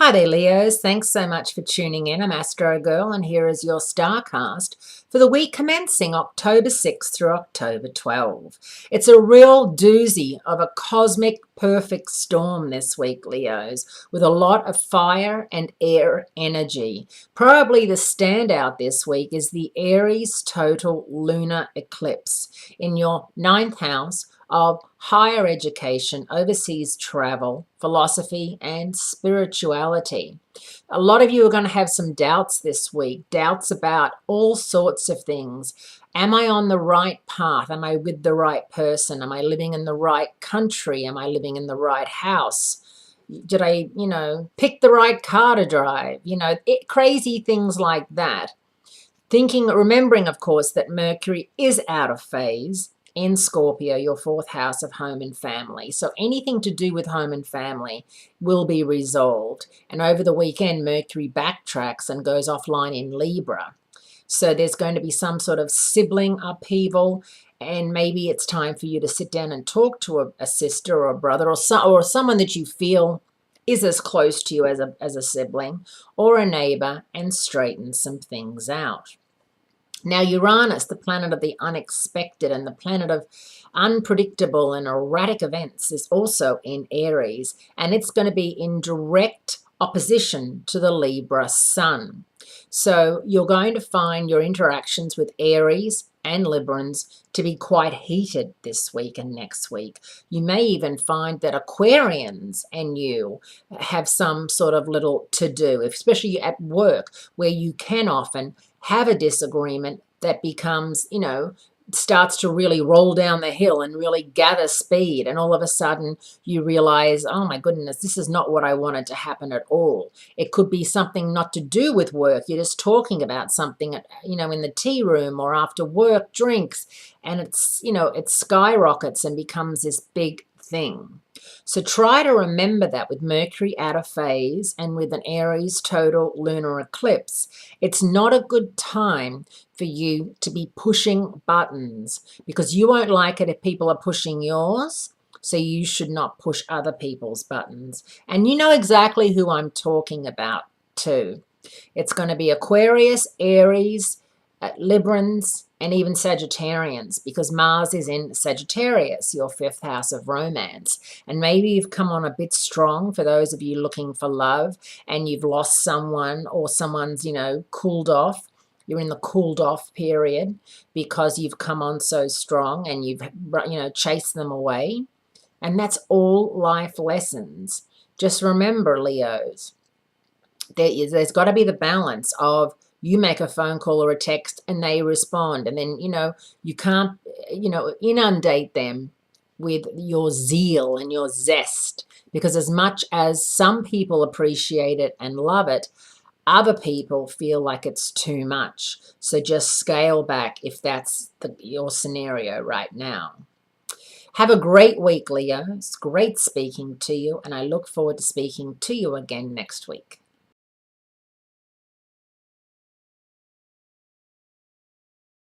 Hi there, Leos. Thanks so much for tuning in. I'm Astrogirl, and here is your starcast for the week commencing October 6th through October 12th. It's a real doozy of a cosmic perfect storm this week, Leos, with a lot of fire and air energy. Probably the standout this week is the Aries total lunar eclipse in your ninth house of higher education, overseas travel, philosophy, and spirituality. A lot of you are going to have some doubts this week, doubts about all sorts of things. Am I on the right path? Am I with the right person? Am I living in the right country? Am I living in the right house? Did I, pick the right car to drive? Crazy things like that. Remembering, of course, that Mercury is out of phase in Scorpio, your fourth house of home and family. So anything to do with home and family will be resolved. And over the weekend, Mercury backtracks and goes offline in Libra. So there's going to be some sort of sibling upheaval, and maybe it's time for you to sit down and talk to a sister or a brother or someone that you feel is as close to you as a sibling or a neighbor, and straighten some things out. Now, Uranus, the planet of the unexpected and the planet of unpredictable and erratic events, is also in Aries, and it's going to be in direct opposition to the Libra sun. So you're going to find your interactions with Aries and Librans to be quite heated this week and next week. You may even find that Aquarians and you have some sort of little to-do, especially at work, where you can often have a disagreement that becomes, starts to really roll down the hill and really gather speed. And all of a sudden you realize, oh my goodness, this is not what I wanted to happen at all. It could be something not to do with work. You're just talking about something, in the tea room or after work drinks. And it skyrockets and becomes this big thing. So try to remember that with Mercury out of phase and with an Aries total lunar eclipse, it's not a good time for you to be pushing buttons, because you won't like it if people are pushing yours. So you should not push other people's buttons. And you know exactly who I'm talking about too. It's going to be Aquarius, Aries, Librans, and even Sagittarians, because Mars is in Sagittarius, your fifth house of romance. And maybe you've come on a bit strong for those of you looking for love, and you've lost someone, or someone's, cooled off. You're in the cooled off period because you've come on so strong and you've, chased them away. And that's all life lessons. Just remember, Leos, there's got to be the balance of you make a phone call or a text and they respond. And then, you can't, inundate them with your zeal and your zest, because as much as some people appreciate it and love it, other people feel like it's too much. So just scale back if that's your scenario right now. Have a great week, Leo. It's great speaking to you, and I look forward to speaking to you again next week.